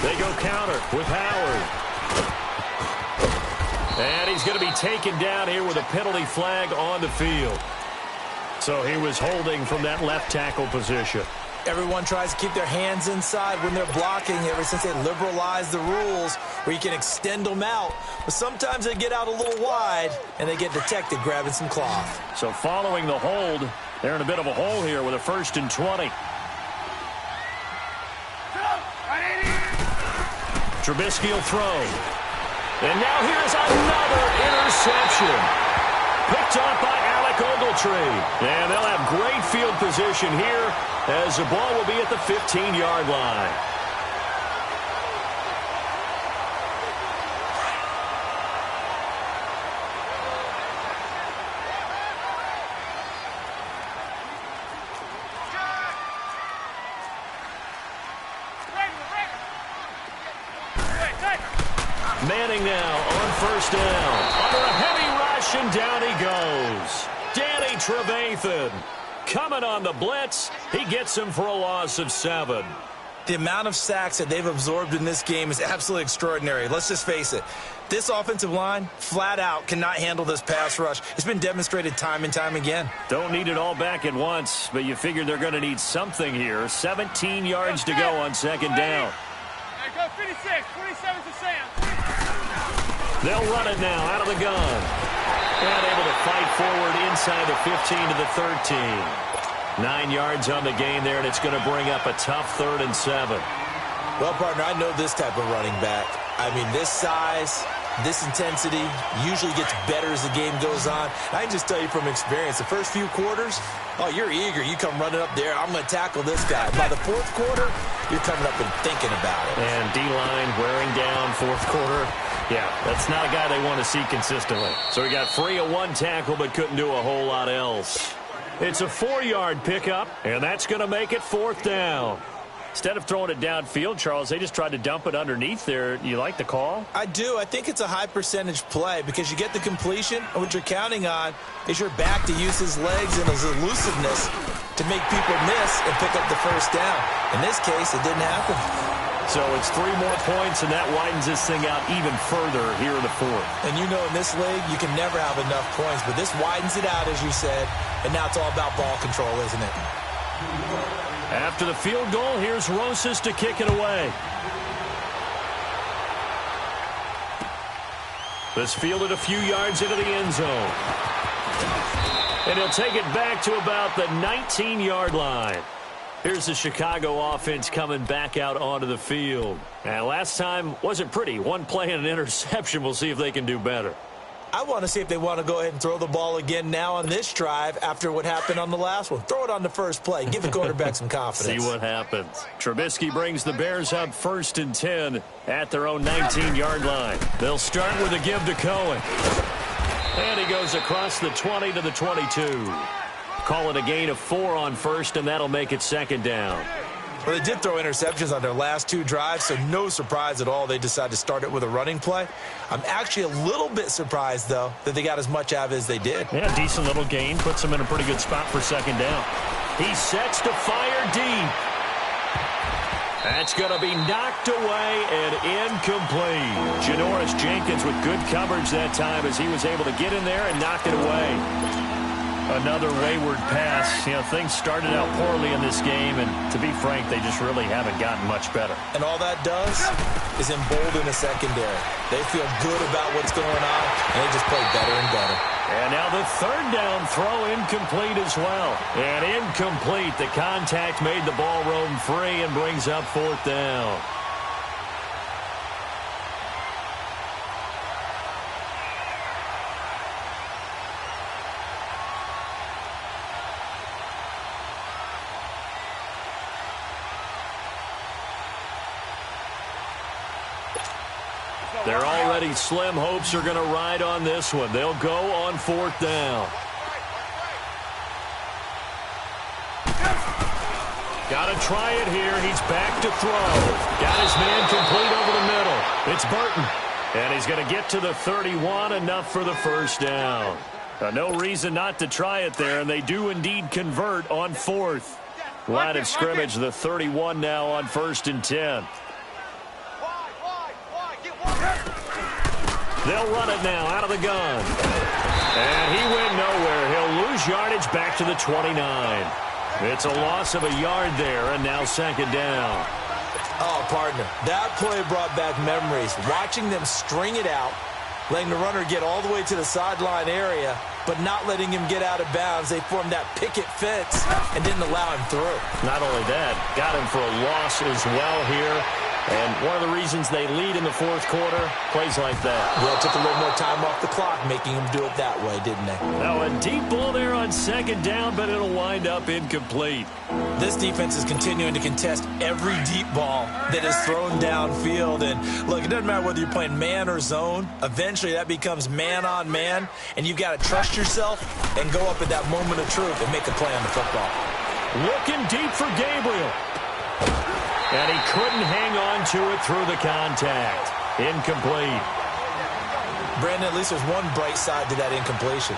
They go counter with Howard. And he's going to be taken down here with a penalty flag on the field. So he was holding from that left tackle position. Everyone tries to keep their hands inside when they're blocking ever since they liberalized the rules where you can extend them out. But sometimes they get out a little wide and they get detected grabbing some cloth. So following the hold, they're in a bit of a hole here with a 1st and 20. Trubisky will throw. And now here's another interception. Picked off by Alec Ogletree. And they'll have great field position here as the ball will be at the 15-yard line. Manning now on 1st down. Under a heavy rush, and down he goes. Danny Trevathan coming on the blitz. He gets him for a loss of 7. The amount of sacks that they've absorbed in this game is absolutely extraordinary. Let's just face it. This offensive line, flat out, cannot handle this pass rush. It's been demonstrated time and time again. Don't need it all back at once, but you figure they're going to need something here. 17 yards to go on 2nd down. Hey, go 56, 27 to Sam. They'll run it now out of the gun. Not able to fight forward inside the 15 to the 13. 9 yards on the gain there, and it's going to bring up a tough 3rd and 7. Well, partner, I know this type of running back. I mean, this size, this intensity usually gets better as the game goes on. I can just tell you from experience, the first few quarters, oh, you're eager. You come running up there, I'm going to tackle this guy. By the 4th quarter, you're coming up and thinking about it. And D-line wearing down 4th quarter. Yeah, that's not a guy they want to see consistently. So he got free of one tackle but couldn't do a whole lot else. It's a 4-yard pickup, and that's going to make it 4th down. Instead of throwing it downfield, Charles, they just tried to dump it underneath there. You like the call? I do. I think it's a high-percentage play because you get the completion, and what you're counting on is your back to use his legs and his elusiveness to make people miss and pick up the first down. In this case, it didn't happen. So it's 3 more points, and that widens this thing out even further here in the 4th. And you know in this league, you can never have enough points, but this widens it out, as you said, and now it's all about ball control, isn't it? After the field goal, here's Rosas to kick it away. This fielded a few yards into the end zone. And he'll take it back to about the 19-yard line. Here's the Chicago offense coming back out onto the field. And last time wasn't pretty. One play and an interception. We'll see if they can do better. I want to see if they want to go ahead and throw the ball again now on this drive after what happened on the last one. Throw it on the first play. Give the quarterback some confidence. See what happens. Trubisky brings the Bears up 1st and 10 at their own 19-yard line. They'll start with a give to Cohen. And he goes across the 20 to the 22. Call it a gain of 4 on first, and that'll make it 2nd down. Well, they did throw interceptions on their last 2 drives, so no surprise at all they decided to start it with a running play. I'm actually a little bit surprised, though, that they got as much out of it as they did. Yeah, decent little gain. Puts them in a pretty good spot for 2nd down. He sets to fire deep. That's going to be knocked away and incomplete. Janoris Jenkins with good coverage that time as he was able to get in there and knock it away. Another wayward pass. You know, things started out poorly in this game, and to be frank, they just really haven't gotten much better. And all that does is embolden the secondary. They feel good about what's going on, and they just play better and better. And now the 3rd down throw incomplete as well. And incomplete. The contact made the ball roam free and brings up 4th down. Their already slim hopes are going to ride on this one. They'll go on 4th down. Got to try it here. He's back to throw. Got his man complete over the middle. It's Burton. And he's going to get to the 31, enough for the first down. No reason not to try it there, and they do indeed convert on 4th. Line of scrimmage, the 31 now on 1st and 10. They'll run it now out of the gun. And he went nowhere. He'll lose yardage back to the 29. It's a loss of a yard there, and now 2nd down. Oh, partner, that play brought back memories. Watching them string it out, letting the runner get all the way to the sideline area, but not letting him get out of bounds. They formed that picket fence and didn't allow him through. Not only that, got him for a loss as well here. And one of the reasons they lead in the 4th quarter, plays like that. Yeah, it took a little more time off the clock, making them do it that way, didn't they? Now a deep ball there on 2nd down, but it'll wind up incomplete. This defense is continuing to contest every deep ball that is thrown downfield. And look, it doesn't matter whether you're playing man or zone. Eventually that becomes man on man, and you've got to trust yourself and go up at that moment of truth and make a play on the football. Looking deep for Gabriel. And he couldn't hang on to it through the contact. Incomplete. Brandon, at least there's one bright side to that incompletion.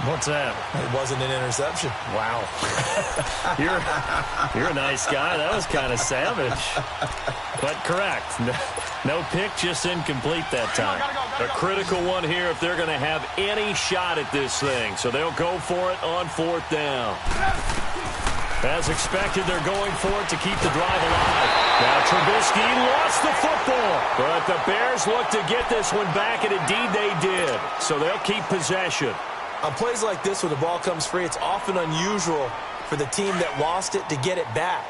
What's that? It wasn't an interception. Wow. You're a nice guy. That was kind of savage. But correct. No pick, just incomplete that time. A critical one here if they're going to have any shot at this thing. So they'll go for it on 4th down. As expected, they're going for it to keep the drive alive. Now Trubisky lost the football. But the Bears look to get this one back, and indeed they did. So they'll keep possession. On plays like this where the ball comes free, it's often unusual for the team that lost it to get it back.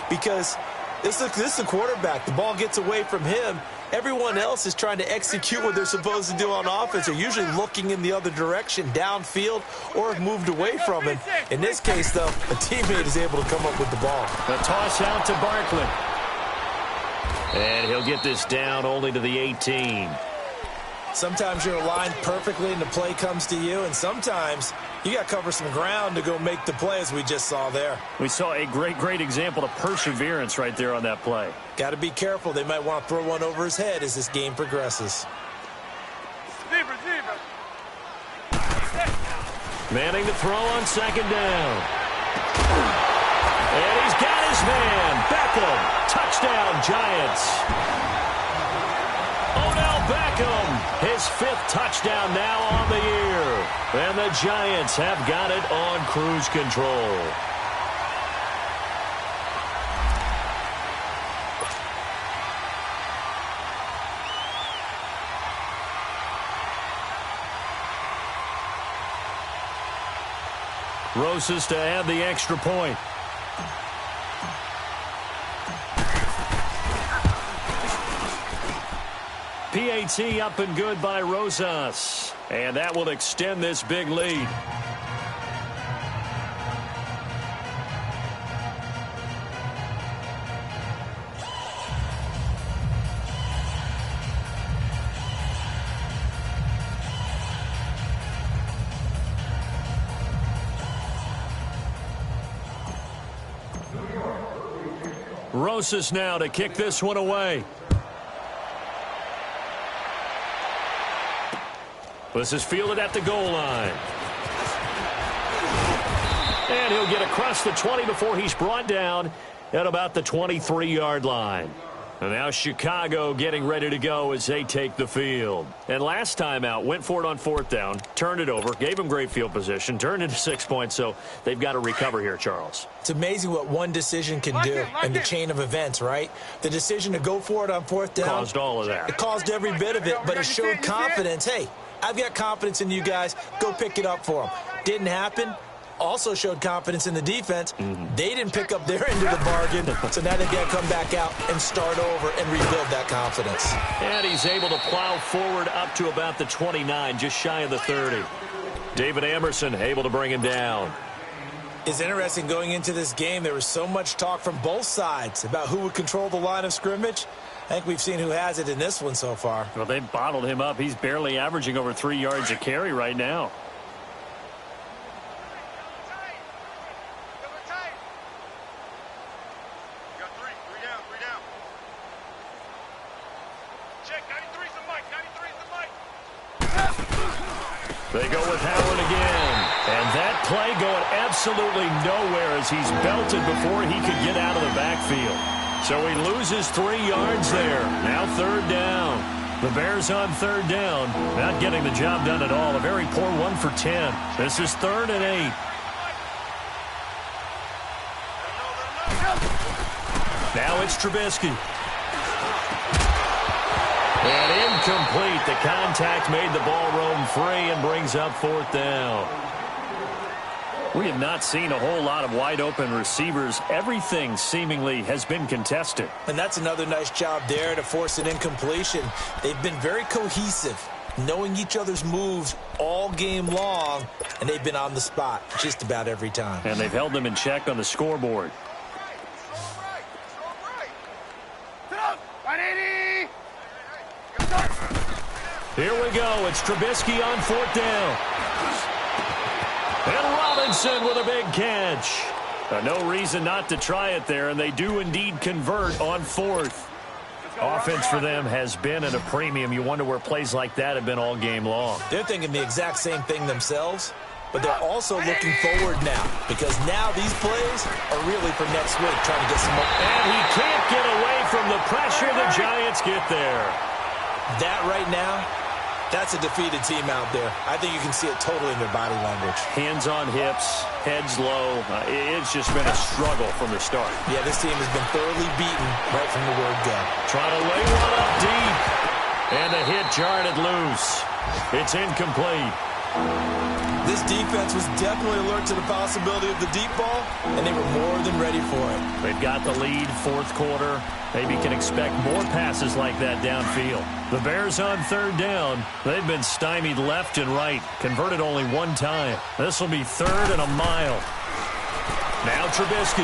Because this is the quarterback. The ball gets away from him. Everyone else is trying to execute what they're supposed to do on offense. They're usually looking in the other direction, downfield, or have moved away from him. In this case, though, a teammate is able to come up with the ball. The toss out to Barkley. And he'll get this down only to the 18. Sometimes you're aligned perfectly and the play comes to you, and sometimes you got to cover some ground to go make the play, as we just saw there. We saw a great example of perseverance right there on that play. Got to be careful. They might want to throw one over his head as this game progresses. Manning to throw on second down. And he's got his man. Beckham. Touchdown, Giants. Odell Beckham. His 5th touchdown now on the year. And the Giants have got it on cruise control. Rosas to add the extra point. PAT up and good by Rosas. And that will extend this big lead. Rosas now to kick this one away. This is fielded at the goal line. And he'll get across the 20 before he's brought down at about the 23-yard line. And now Chicago getting ready to go as they take the field. And last time out, went for it on 4th down, turned it over, gave them great field position, turned into 6 points, so they've got to recover here, Charles. It's amazing what one decision can do in the chain of events, right? The decision to go for it on 4th down. Caused all of that. It caused every bit of it, but it showed confidence. Hey, I've got confidence in you guys. Go pick it up for them. Didn't happen. Also showed confidence in the defense. They didn't pick up their end of the bargain, so now they've got to come back out and start over and rebuild that confidence. And he's able to plow forward up to about the 29, just shy of the 30. David Amerson able to bring him down. It's interesting going into this game. There was so much talk from both sides about who would control the line of scrimmage. I think we've seen who has it in this one so far. Well, they've bottled him up. He's barely averaging over 3 yards a carry right now. They go with Howard again. And that play going absolutely nowhere as he's belted before he could get out of the backfield. So he loses 3 yards there. Now 3rd down. The Bears on 3rd down. Not getting the job done at all. A very poor 1 for 10. This is 3rd and 8. Now it's Trubisky. And incomplete. The contact made the ball roam free and brings up 4th down. We have not seen a whole lot of wide-open receivers. Everything seemingly has been contested. And that's another nice job there to force an incompletion. They've been very cohesive, knowing each other's moves all game long, and they've been on the spot just about every time. And they've held them in check on the scoreboard. Here we go. It's Trubisky on 4th down. And Robinson with a big catch. No reason not to try it there, and they do indeed convert on 4th. Offense for them has been at a premium. You wonder where plays like that have been all game long. They're thinking the exact same thing themselves, but they're also looking forward now, because now these plays are really for next week, trying to get some more. And he can't get away from the pressure. The Giants get there. That right now, that's a defeated team out there. I think you can see it totally in their body language. Hands on hips, heads low. It's just been a struggle from the start. Yeah, this team has been thoroughly beaten right from the word go. Trying to lay one up deep. And the hit jarred it loose. It's incomplete. This defense was definitely alert to the possibility of the deep ball, and they were more than ready for it. They've got the lead, 4th quarter. Maybe can expect more passes like that downfield. The Bears on 3rd down. They've been stymied left and right. Converted only 1 time. This will be 3rd and a mile. Now Trubisky.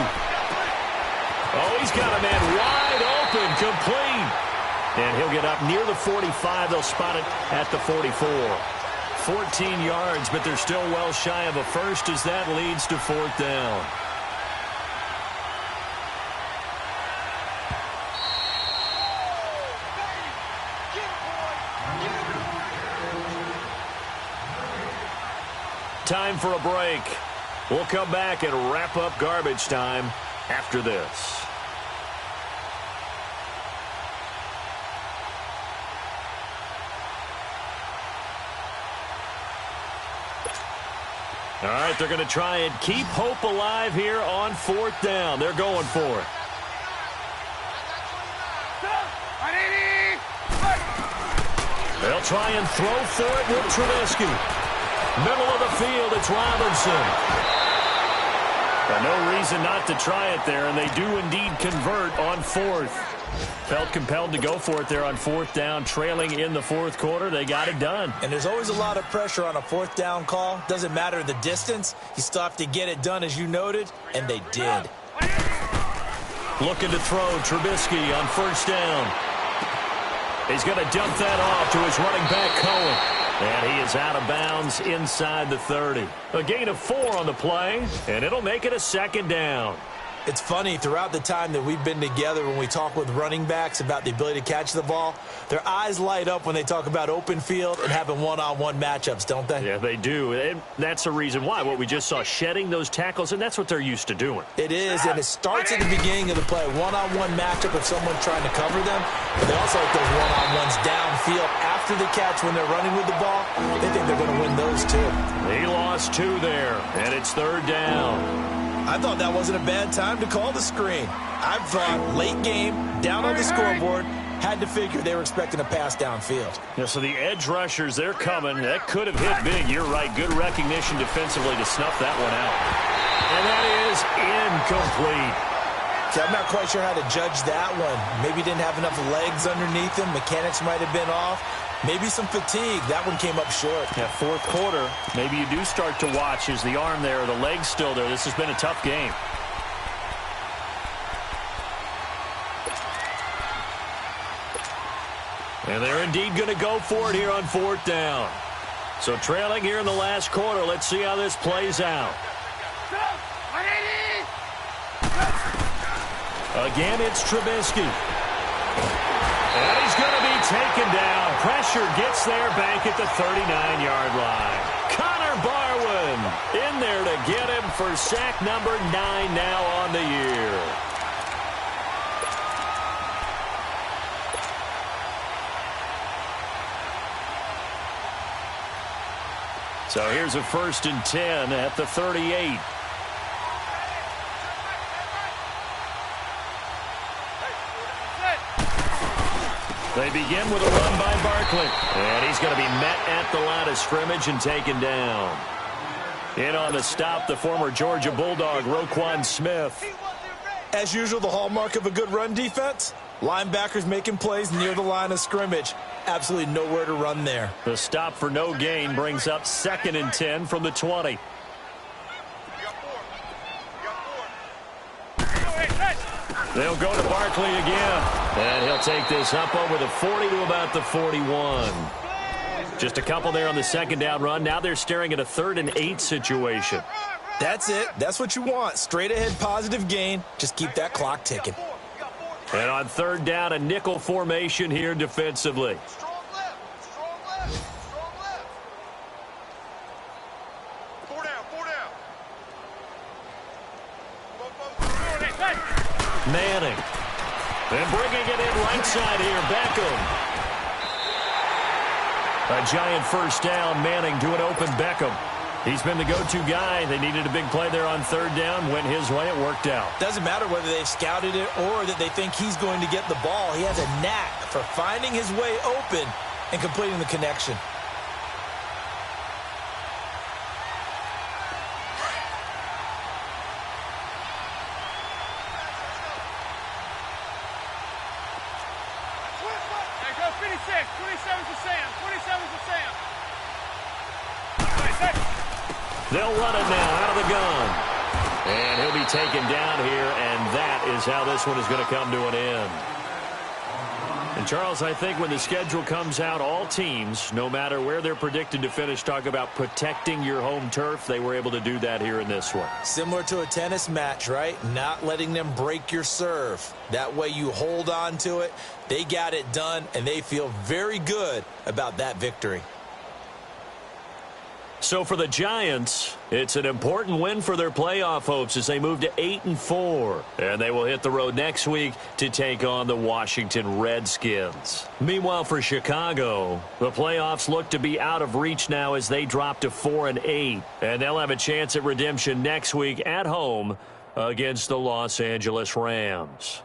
Oh, he's got a man wide open, complete. And he'll get up near the 45. They'll spot it at the 44. 14 yards, but they're still well shy of a first as that leads to 4th down. Time for a break. We'll come back and wrap up garbage time after this. All right, they're going to try and keep hope alive here on 4th down. They're going for it. They'll try and throw for it with Trubisky. Middle of the field, it's Robinson. No reason not to try it there, and they do indeed convert on 4th. Felt compelled to go for it there on 4th down, trailing in the 4th quarter. They got it done. And there's always a lot of pressure on a 4th down call. Doesn't matter the distance. You still have to get it done, as you noted, and they did. Looking to throw Trubisky on 1st down. He's going to dump that off to his running back, Cohen. And he is out of bounds inside the 30. A gain of 4 on the play, and it'll make it a 2nd down. It's funny, throughout the time that we've been together, when we talk with running backs about the ability to catch the ball, their eyes light up when they talk about open field and having one-on-one matchups, don't they? Yeah, they do. And that's the reason why. What we just saw, shedding those tackles, and that's what they're used to doing. It is, and it starts at the beginning of the play. One-on-one matchup if someone's trying to cover them, but they also like those one-on-ones downfield after the catch when they're running with the ball. They think they're going to win those, too. He lost 2 there, and it's 3rd down. I thought that wasn't a bad time to call the screen. I thought late game, down on the scoreboard, had to figure they were expecting a pass downfield. Yeah, so the edge rushers, they're coming. That could have hit big. You're right. Good recognition defensively to snuff that one out. And that is incomplete. See, I'm not quite sure how to judge that one. Maybe didn't have enough legs underneath him. Mechanics might have been off. Maybe some fatigue. That one came up short. Yeah, 4th quarter, maybe you do start to watch. Is the arm there, the leg's still there? This has been a tough game. And they're indeed going to go for it here on 4th down. So trailing here in the last quarter. Let's see how this plays out. Again, it's Trubisky. And he's going to be taken down. Pressure gets there back at the 39-yard line. Connor Barwin in there to get him for sack number 9 now on the year. So here's a 1st and 10 at the 38. They begin with a run by Barkley. And he's going to be met at the line of scrimmage and taken down. In on the stop, the former Georgia Bulldog, Roquan Smith. As usual, the hallmark of a good run defense, linebackers making plays near the line of scrimmage. Absolutely nowhere to run there. The stop for no gain brings up 2nd and 10 from the 20. They'll go to Barkley again. And he'll take this up over the 40 to about the 41. Just a couple there on the 2nd down run. Now they're staring at a 3rd and 8 situation. That's it. That's what you want. Straight ahead positive gain. Just keep that clock ticking. And on 3rd down, a nickel formation here defensively. Strong left. Strong left. Strong left. 4 down. 4 down. Manning. And bringing it in right side here, Beckham. A giant 1st down, Manning to an open Beckham. He's been the go-to guy. They needed a big play there on 3rd down. Went his way. It worked out. Doesn't matter whether they've scouted it or that they think he's going to get the ball. He has a knack for finding his way open and completing the connection. They'll run it now out of the gun. And he'll be taken down here, and that is how this one is going to come to an end. And Charles, I think when the schedule comes out, all teams, no matter where they're predicted to finish, talk about protecting your home turf. They were able to do that here in this one. Similar to a tennis match, right? Not letting them break your serve. That way you hold on to it. They got it done, and they feel very good about that victory. So for the Giants, it's an important win for their playoff hopes as they move to 8-4. And they will hit the road next week to take on the Washington Redskins. Meanwhile, for Chicago, the playoffs look to be out of reach now as they drop to 4-8. And they'll have a chance at redemption next week at home against the Los Angeles Rams.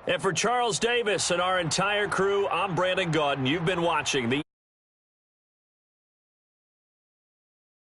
And for Charles Davis and our entire crew, I'm Brandon Gaudin. You've been watching the